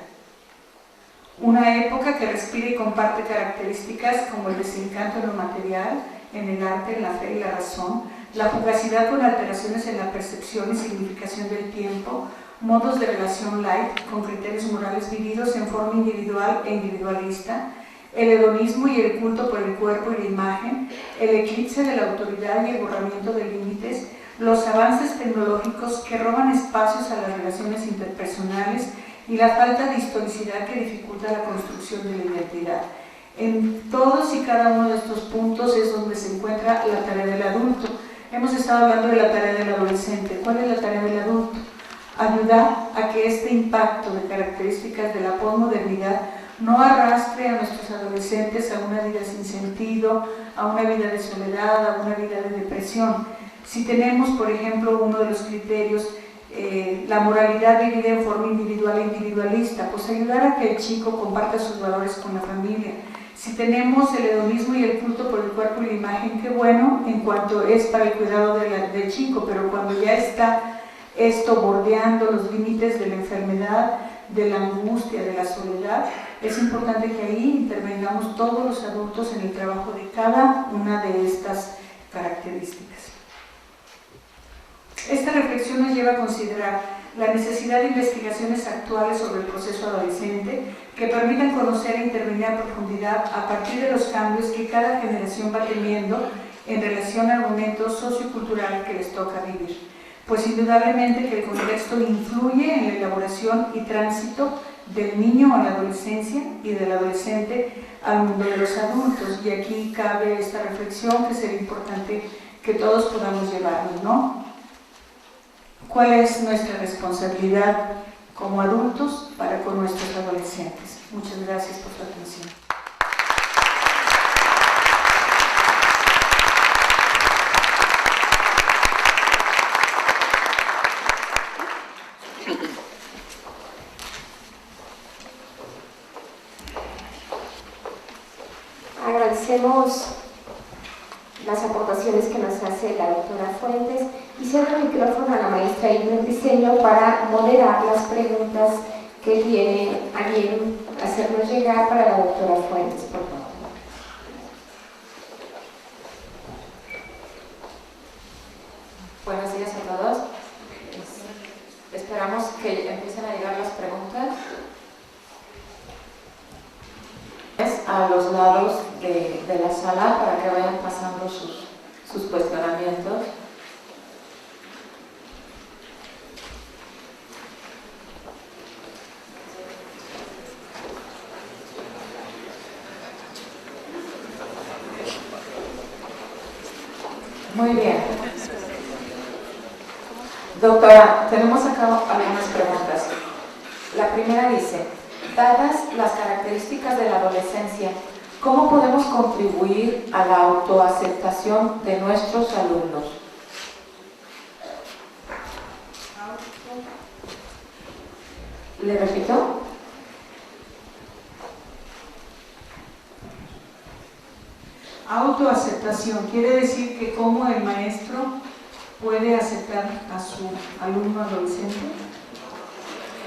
Una época que respira y comparte características como el desencanto en lo material, en el arte, en la fe y la razón, la fugacidad con alteraciones en la percepción y significación del tiempo, modos de relación light con criterios morales vividos en forma individual e individualista, el hedonismo y el culto por el cuerpo y la imagen, el eclipse de la autoridad y el borramiento de límites, los avances tecnológicos que roban espacios a las relaciones interpersonales y la falta de historicidad que dificulta la construcción de la identidad. En todos y cada uno de estos puntos es donde se encuentra la tarea del adulto. Hemos estado hablando de la tarea del adolescente. ¿Cuál es la tarea del adulto? Ayudar a que este impacto de características de la posmodernidad no arrastre a nuestros adolescentes a una vida sin sentido, a una vida de soledad, a una vida de depresión. Si tenemos, por ejemplo, uno de los criterios, la moralidad vivida en forma individual e individualista, pues ayudar a que el chico comparta sus valores con la familia. Si tenemos el hedonismo y el culto por el cuerpo y la imagen, qué bueno en cuanto es para el cuidado del chico, pero cuando ya está esto bordeando los límites de la enfermedad, de la angustia, de la soledad, es importante que ahí intervengamos todos los adultos en el trabajo de cada una de estas características. Esta reflexión nos lleva a considerar la necesidad de investigaciones actuales sobre el proceso adolescente que permitan conocer e intervenir a profundidad a partir de los cambios que cada generación va teniendo en relación al momento sociocultural que les toca vivir. Pues indudablemente que el contexto influye en la elaboración y tránsito del niño a la adolescencia y del adolescente al mundo de los adultos. Y aquí cabe esta reflexión que sería importante que todos podamos llevarnos, ¿no? ¿Cuál es nuestra responsabilidad como adultos para con nuestros adolescentes? Muchas gracias por su atención. Agradecemos las aportaciones que nos hace la doctora Fuentes y cedo el micrófono a la maestra Irma Briceño para moderar las preguntas que tiene a bien hacernos llegar para la doctora Fuentes, por favor. Buenos días a todos. Esperamos que empiecen a llegar las preguntas. A los lados de la sala para que vayan pasando sus cuestionamientos. Muy bien. Doctora, tenemos acá algunas preguntas. La primera dice: dadas las características de la adolescencia, ¿cómo podemos contribuir a la autoaceptación de nuestros alumnos? ¿Le repito? Autoaceptación quiere decir que cómo el maestro puede aceptar a su alumno adolescente.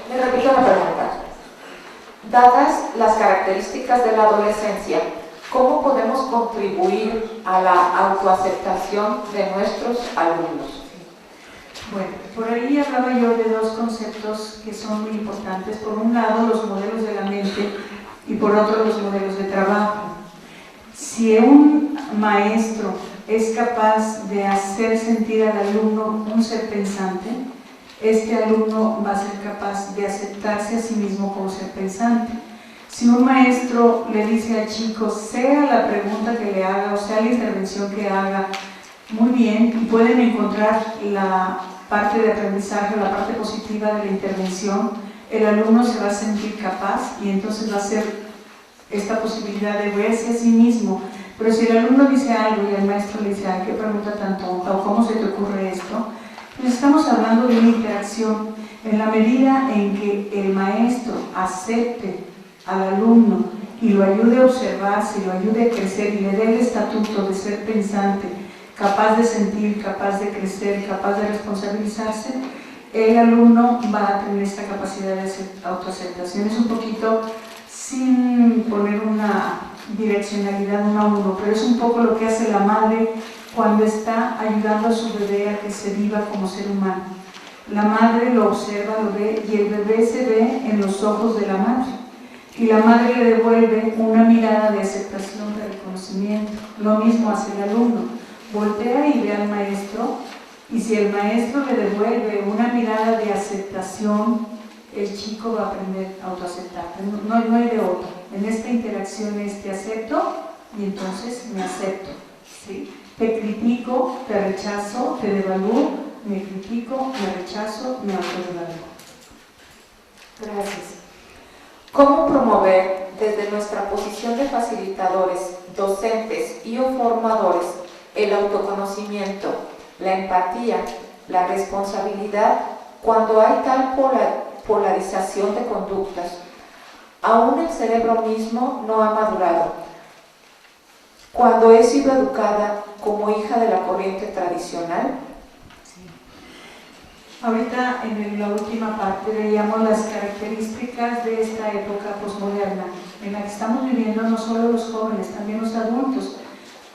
Le repito la pregunta. Dadas las características de la adolescencia, ¿cómo podemos contribuir a la autoaceptación de nuestros alumnos? Bueno, por ahí hablaba yo de dos conceptos que son muy importantes. Por un lado, los modelos de la mente y por otro, los modelos de trabajo. Si un maestro es capaz de hacer sentir al alumno un ser pensante, este alumno va a ser capaz de aceptarse a sí mismo como ser pensante. Si un maestro le dice al chico, sea la pregunta que le haga o sea la intervención que haga, muy bien, y pueden encontrar la parte de aprendizaje, la parte positiva de la intervención, el alumno se va a sentir capaz y entonces va a ser esta posibilidad de verse a sí mismo. Pero si el alumno dice algo y el maestro le dice, ay, qué pregunta tan tonta, o cómo se te ocurre esto, pues estamos hablando de una interacción. En la medida en que el maestro acepte al alumno y lo ayude a observarse, y lo ayude a crecer y le dé el estatuto de ser pensante, capaz de sentir, capaz de crecer, capaz de responsabilizarse, el alumno va a tener esta capacidad de autoaceptación. Es un poquito, sin poner una direccionalidad uno a uno, pero es un poco lo que hace la madre cuando está ayudando a su bebé a que se viva como ser humano. La madre lo observa, lo ve, y el bebé se ve en los ojos de la madre. Y la madre le devuelve una mirada de aceptación, de reconocimiento. Lo mismo hace el alumno. Voltea y ve al maestro, y si el maestro le devuelve una mirada de aceptación, el chico va a aprender a autoaceptarte. No hay de otro. En esta interacción es te acepto y entonces me acepto. ¿Sí? Te critico, te rechazo, te devalúo, me critico, me rechazo, me autodevalúo. Gracias. ¿Cómo promover desde nuestra posición de facilitadores, docentes y o formadores el autoconocimiento, la empatía, la responsabilidad cuando hay tal polarización de conductas? Aún el cerebro mismo no ha madurado. Cuando he sido educada como hija de la corriente tradicional. Sí. Ahorita en la última parte veíamos las características de esta época posmoderna en la que estamos viviendo, no solo los jóvenes, también los adultos.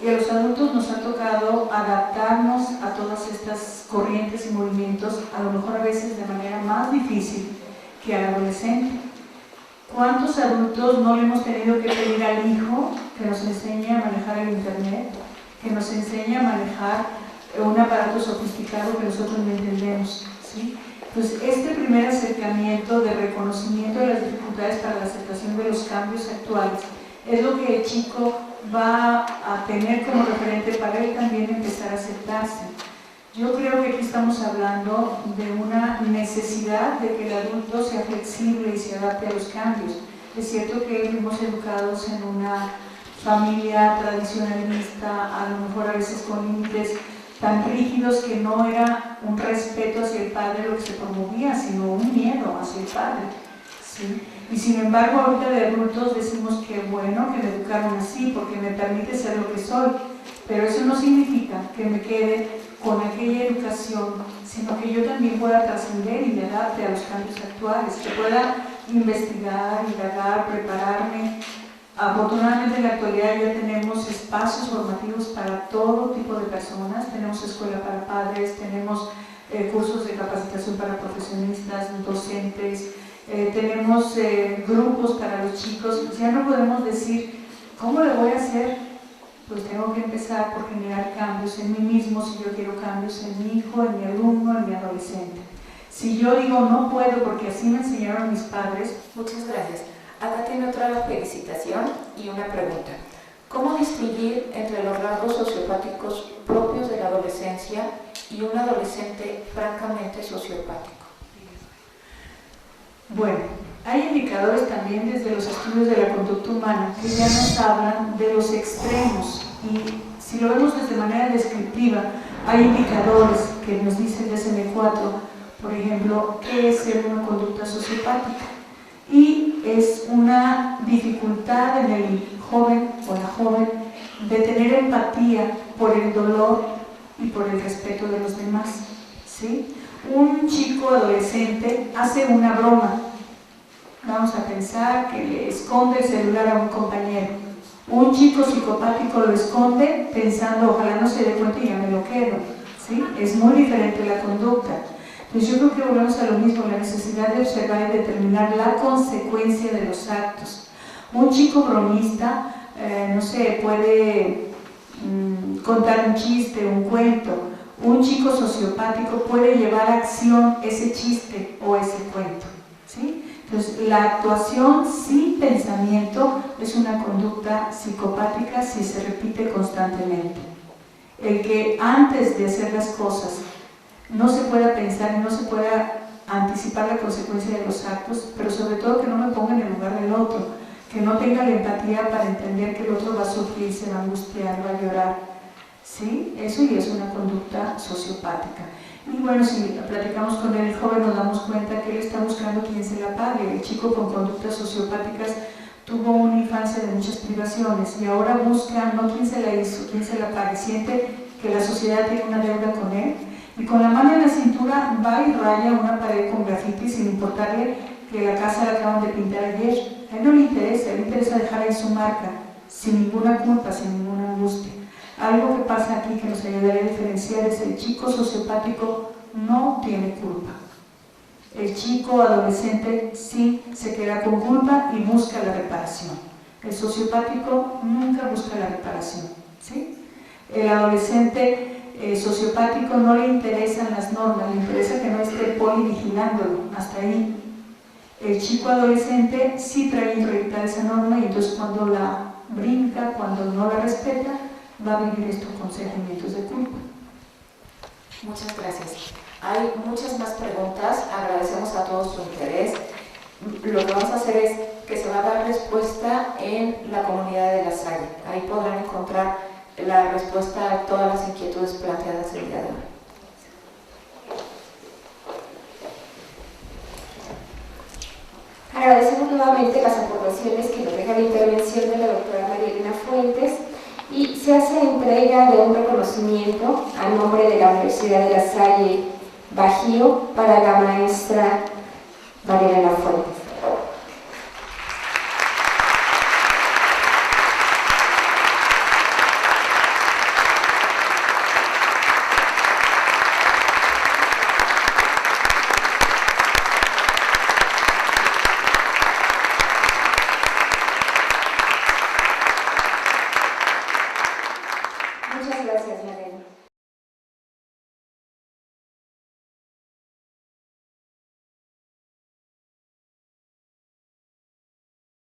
Y a los adultos nos ha tocado adaptarnos a todas estas corrientes y movimientos, a lo mejor a veces de manera más difícil que al adolescente. ¿Cuántos adultos no le hemos tenido que pedir al hijo que nos enseñe a manejar el internet, que nos enseñe a manejar un aparato sofisticado que nosotros no entendemos? ¿Sí? Pues este primer acercamiento de reconocimiento de las dificultades para la aceptación de los cambios actuales es lo que el chico va a tener como referente para él también empezar a aceptarse. Yo creo que aquí estamos hablando de una necesidad de que el adulto sea flexible y se adapte a los cambios. Es cierto que fuimos educados en una familia tradicionalista, a lo mejor a veces con límites tan rígidos que no era un respeto hacia el padre lo que se promovía, sino un miedo hacia el padre, ¿sí? Y sin embargo, ahorita de adultos decimos que bueno, que me educaron así porque me permite ser lo que soy, pero eso no significa que me quede con aquella educación, sino que yo también pueda trascender y me adapte a los cambios actuales, que pueda investigar, indagar, prepararme. Afortunadamente en la actualidad ya tenemos espacios formativos para todo tipo de personas, tenemos escuela para padres, tenemos cursos de capacitación para profesionistas, docentes, tenemos grupos para los chicos. Ya no podemos decir, ¿cómo le voy a hacer? Pues tengo que empezar por generar cambios en mí mismo, si yo quiero cambios en mi hijo, en mi alumno, en mi adolescente. Si yo digo no puedo porque así me enseñaron mis padres. Muchas gracias. Acá tiene otra felicitación y una pregunta. ¿Cómo distinguir entre los rasgos sociopáticos propios de la adolescencia y un adolescente francamente sociopático? Bueno, hay indicadores también desde los estudios de la conducta humana que ya nos hablan de los extremos, y si lo vemos desde manera descriptiva, hay indicadores que nos dicen DSM-4, por ejemplo, qué es ser una conducta sociopática, y es una dificultad en el joven o la joven de tener empatía por el dolor y por el respeto de los demás, ¿sí? Un chico adolescente hace una broma, vamos a pensar que le esconde el celular a un compañero. Un chico psicopático lo esconde pensando, ojalá no se dé cuenta y ya me lo quedo, ¿sí? Es muy diferente la conducta. Entonces yo creo que volvemos a lo mismo, la necesidad de observar y determinar la consecuencia de los actos. Un chico bromista, no sé, puede contar un chiste, un cuento. Un chico sociopático puede llevar a acción ese chiste o ese cuento, ¿sí? Entonces, la actuación sin pensamiento es una conducta psicopática si se repite constantemente. El que antes de hacer las cosas no se pueda pensar y no se pueda anticipar la consecuencia de los actos, pero sobre todo que no me ponga en el lugar del otro, que no tenga la empatía para entender que el otro va a sufrir, se va a angustiar, va a llorar, ¿sí? Eso ya es una conducta sociopática. Y bueno, si platicamos con el joven nos damos cuenta que él está buscando quién se la pague. El chico con conductas sociopáticas tuvo una infancia de muchas privaciones y ahora busca no quién se la hizo, quién se la pague. Siente que la sociedad tiene una deuda con él y con la mano en la cintura va y raya una pared con grafiti sin importarle que la casa la acaban de pintar ayer. A él no le interesa dejar ahí su marca, sin ninguna culpa, sin ninguna angustia. Algo que pasa aquí que nos ayudaría a diferenciar es el chico sociopático no tiene culpa. El chico adolescente sí se queda con culpa y busca la reparación. El sociopático nunca busca la reparación, ¿sí? El adolescente sociopático no le interesan las normas, le interesa que no esté poli vigilándolo, hasta ahí. El chico adolescente sí trae introyectada esa norma y entonces cuando la brinca, cuando no la respeta, va a vivir esto con sentimientos de culpa. Muchas gracias. Hay muchas más preguntas, agradecemos a todos su interés. Lo que vamos a hacer es que se va a dar respuesta en la comunidad de La Salle. Ahí podrán encontrar la respuesta a todas las inquietudes planteadas el día de hoy. Agradecemos nuevamente las aportaciones que nos deja la intervención de la doctora María Elena Fuentes y se hace entrega de un reconocimiento a nombre de la Universidad de La Salle Bajío para la maestra María Elena Fuentes.